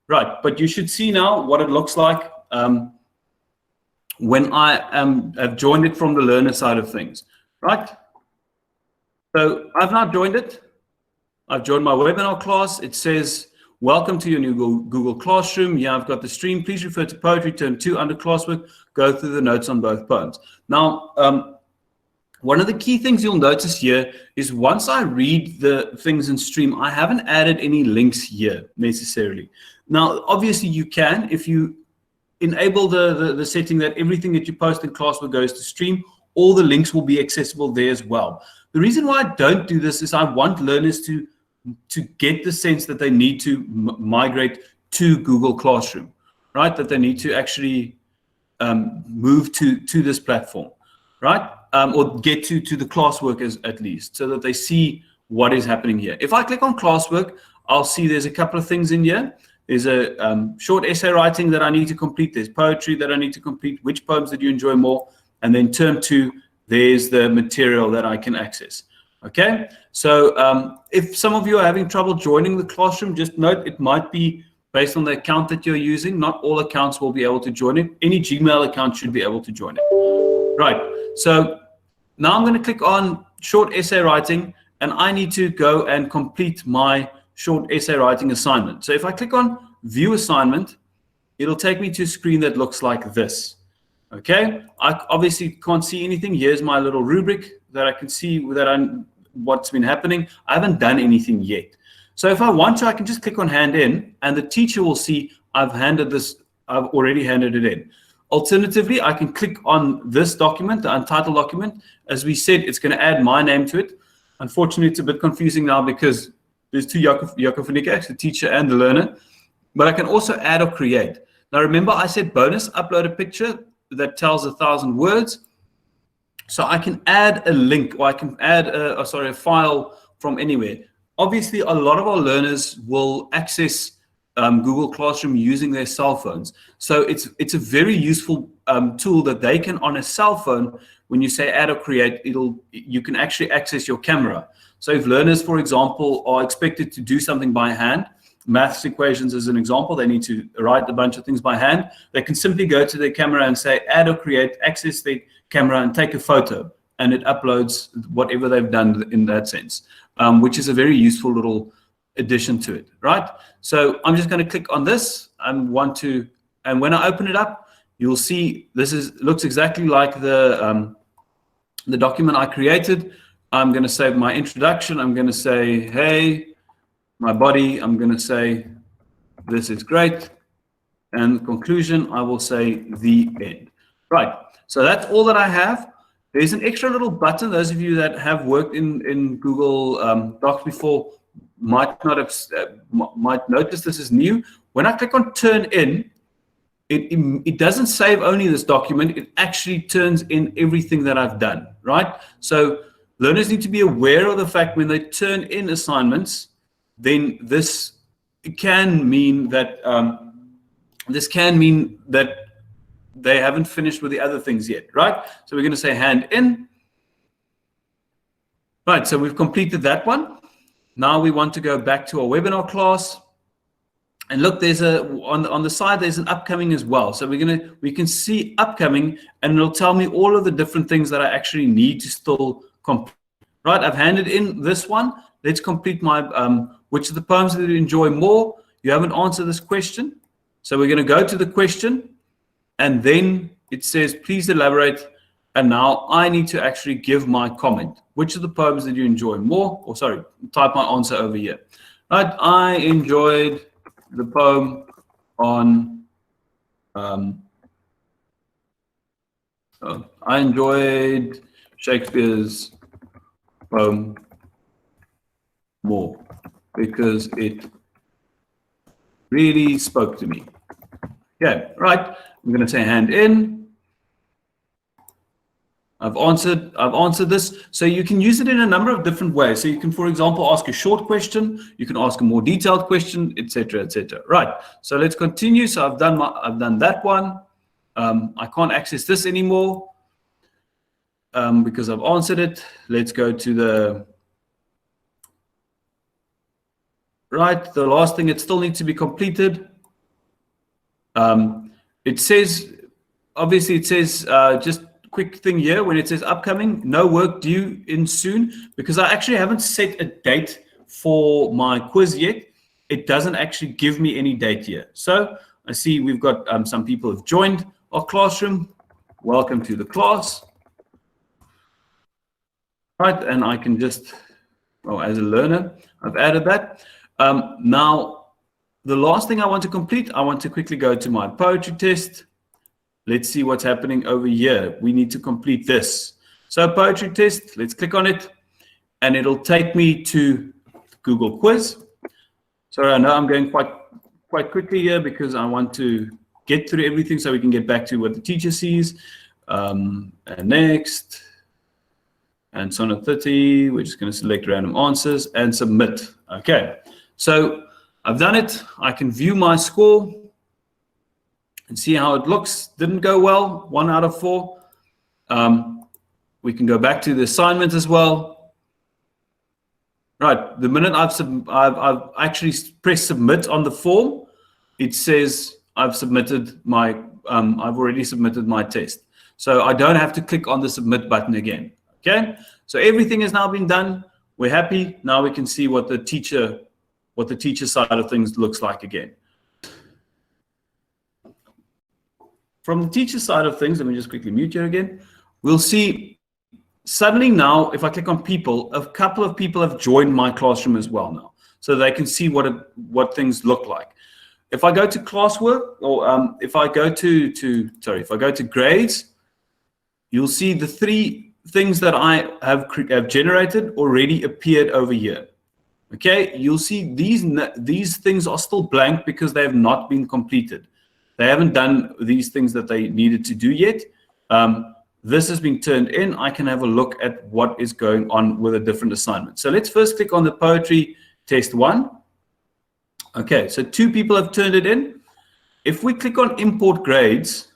Right, but you should see now what it looks like when I have joined it from the learner side of things, right? So I've now joined it. I've joined my webinar class. It says, welcome to your new Google Classroom. Yeah, I've got the stream. Please refer to Poetry Term 2 under classwork. Go through the notes on both poems. Now, one of the key things you'll notice here is once I read the things in stream, I haven't added any links here necessarily. Now, obviously you can, if you enable the setting that everything that you post in classwork goes to stream, all the links will be accessible there as well. The reason why I don't do this is I want learners to get the sense that they need to migrate to Google Classroom, right? That they need to actually move to this platform, right? Or get to the classwork at least, so that they see what is happening here. If I click on classwork, I'll see there's a couple of things in here. There's a short essay writing that I need to complete. There's poetry that I need to complete. Which poems did you enjoy more? And then term 2, there's the material that I can access. Okay, so if some of you are having trouble joining the classroom, just note it might be based on the account that you're using. Not all accounts will be able to join it. Any Gmail account should be able to join it. Right, so now I'm going to click on short essay writing, and I need to go and complete my short essay writing assignment. So if I click on view assignment, it'll take me to a screen that looks like this. Okay, I obviously can't see anything. Here's my little rubric that I can see what's been happening. I haven't done anything yet. So if I want to, I can just click on hand in, and the teacher will see I've already handed it in. Alternatively, I can click on this document, the untitled document. As we said, it's going to add my name to it. Unfortunately, it's a bit confusing now because there's two Jaco van Niekerk, the teacher and the learner. But I can also add or create. Now remember, I said bonus, upload a picture that tells 1,000 words. So I can add a link, or I can add a file from anywhere. Obviously, a lot of our learners will access Google Classroom using their cell phones. So it's a very useful tool that they can, on a cell phone, when you say add or create, you can actually access your camera. So if learners, for example, are expected to do something by hand, maths equations as an example, they need to write a bunch of things by hand, they can simply go to their camera and say add or create, access their camera and take a photo, and it uploads whatever they've done in that sense, which is a very useful little addition to it, right? So I'm just going to click on this and when I open it up, you'll see looks exactly like the document I created. I'm going to save my introduction. I'm going to say, hey, my body. I'm going to say, this is great. And conclusion, I will say the end. Right. So that's all that I have. There's an extra little button. Those of you that have worked in Google Docs before might notice this is new. When I click on turn in, it doesn't save only this document. It actually turns in everything that I've done, right? So learners need to be aware of the fact when they turn in assignments, then this can mean that they haven't finished with the other things yet, right? So we're going to say hand in. Right, so we've completed that one. Now we want to go back to our webinar class. And look, there's on the side, there's an upcoming as well. So we can see upcoming, and it'll tell me all of the different things that I actually need to still complete. Right, I've handed in this one. Let's complete my, which of the poems did you enjoy more? You haven't answered this question. So we're going to go to the question, and then it says, please elaborate. And now I need to actually give my comment. Which of the poems did you enjoy more? Or sorry, type my answer over here. Right, I enjoyed the poem on, I enjoyed Shakespeare's poem more because it really spoke to me. Yeah, right. I'm going to say hand in. I've answered this. So you can use it in a number of different ways. So you can, for example, ask a short question. You can ask a more detailed question, etc., etc. Right. So let's continue. So I've done that one. I can't access this anymore because I've answered it. Let's go to the right. The last thing, it still needs to be completed. It says, obviously it says, just quick thing here, when it says upcoming, no work due in soon, because I actually haven't set a date for my quiz yet. It doesn't actually give me any date here. So I see we've got some people have joined our classroom. Welcome to the class. Right, and I can just, well, as a learner, I've added that. Now, the last thing I want to complete, I want to quickly go to my poetry test. Let's see what's happening over here. We need to complete this. So poetry test, let's click on it, and it'll take me to Google Quiz. Sorry, I know I'm going quite quickly here because I want to get through everything so we can get back to what the teacher sees. And next, and Sonnet 30, we're just going to select random answers and submit. Okay, so I've done it. I can view my score and see how it looks. Didn't go well, 1 out of 4. We can go back to the assignment as well. Right, the minute I've actually pressed submit on the form, it says I've submitted my, I've already submitted my test. So I don't have to click on the submit button again. Okay, so everything has now been done. We're happy. Now we can see what the teacher side of things looks like again. From the teacher side of things, let me just quickly mute you again. We'll see suddenly now, if I click on people, a couple of people have joined my classroom as well now. So they can see what things look like. If I go to classwork, or if I go to grades, you'll see the 3 things that I have generated already appeared over here. Okay, you'll see these things are still blank because they have not been completed. They haven't done these things that they needed to do yet. This has been turned in. I can have a look at what is going on with a different assignment. So let's first click on the poetry test 1. Okay, so 2 people have turned it in. If we click on import grades,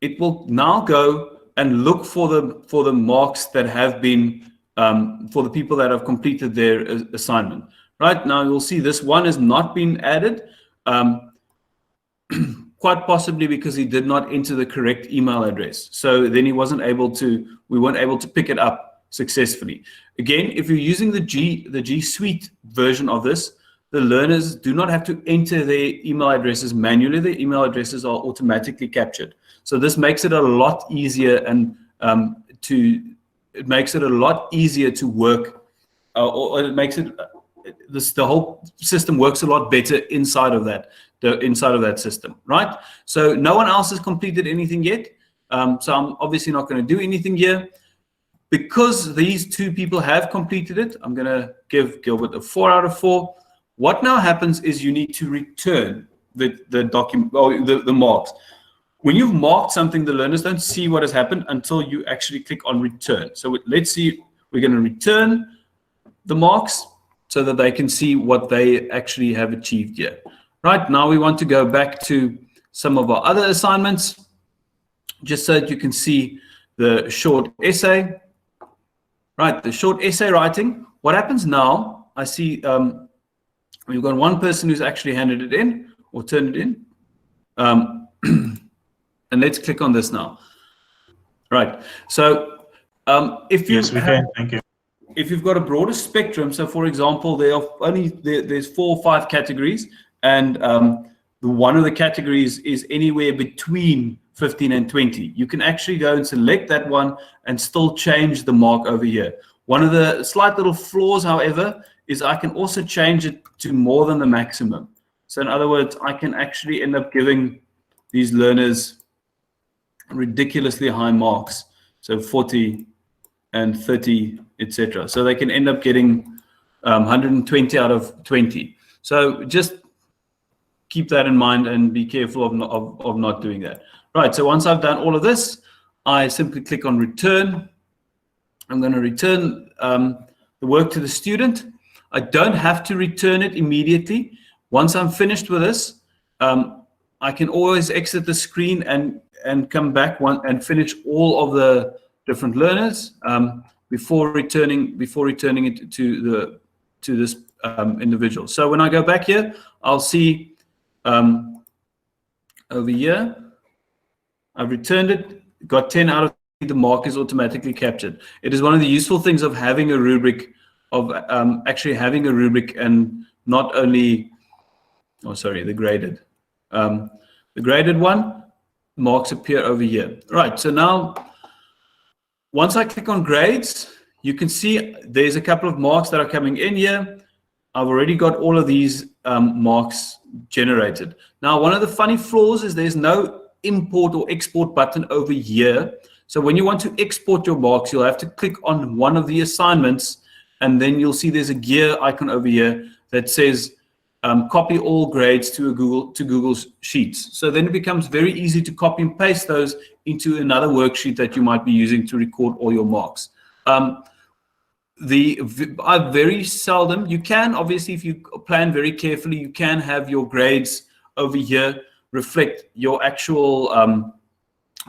it will now go and look for the marks that have been for the people that have completed their assignment. Right now, you'll see this one has not been added, quite possibly because he did not enter the correct email address. So then we weren't able to pick it up successfully. Again, if you're using the G Suite version of this, the learners do not have to enter their email addresses manually. Their email addresses are automatically captured. So this makes it a lot easier and it makes it a lot easier to work, or it makes it the whole system works a lot better inside of that system, right? So no one else has completed anything yet. So I'm obviously not going to do anything here. Because these 2 people have completed it, I'm going to give Gilbert a 4 out of 4. What now happens is you need to return the document, or the marks. When you've marked something, the learners don't see what has happened until you actually click on return. So let's see, we're going to return the marks so that they can see what they actually have achieved here. Right, now we want to go back to some of our other assignments, just so that you can see the short essay. Right, the short essay writing. What happens now, I see we've got one person who's actually handed it in or turned it in. And let's click on this now. Right, so if you thank you. If you've got a broader spectrum, so for example, there's 4 or 5 categories, and one of the categories is anywhere between 15 and 20. You can actually go and select that one and still change the mark over here. One of the slight little flaws, however, is I can also change it to more than the maximum. So in other words, I can actually end up giving these learners ridiculously high marks. So 40 and 30, etc. So they can end up getting 120 out of 20. So just keep that in mind and be careful of not doing that. Right, so once I've done all of this, I simply click on return. I'm going to return the work to the student. I don't have to return it immediately. Once I'm finished with this, I can always exit the screen and come back and finish all of the different learners before returning it to to this individual. So when I go back here, I'll see over here, I've returned it, got 10 out of 10, the mark is automatically captured. It is one of the useful things of having a rubric, of actually having a rubric, and not only, oh sorry, the graded. The graded one, marks appear over here. Right, so now, once I click on grades, you can see there's a couple of marks that are coming in here. I've already got all of these marks generated. Now, one of the funny flaws is there's no import or export button over here. So when you want to export your marks, you'll have to click on one of the assignments, and then you'll see there's a gear icon over here that says copy all grades to Google's Sheets. So then it becomes very easy to copy and paste those into another worksheet that you might be using to record all your marks. I very seldom, you can obviously, if you plan very carefully, you can have your grades over here reflect your actual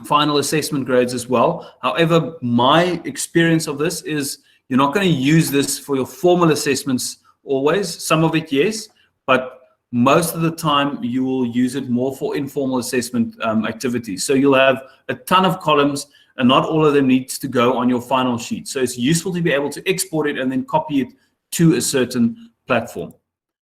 final assessment grades as well. However, my experience of this is you're not going to use this for your formal assessments always. Some of it, yes, but most of the time you will use it more for informal assessment activities. So you'll have a ton of columns, and not all of them needs to go on your final sheet. So it's useful to be able to export it and then copy it to a certain platform.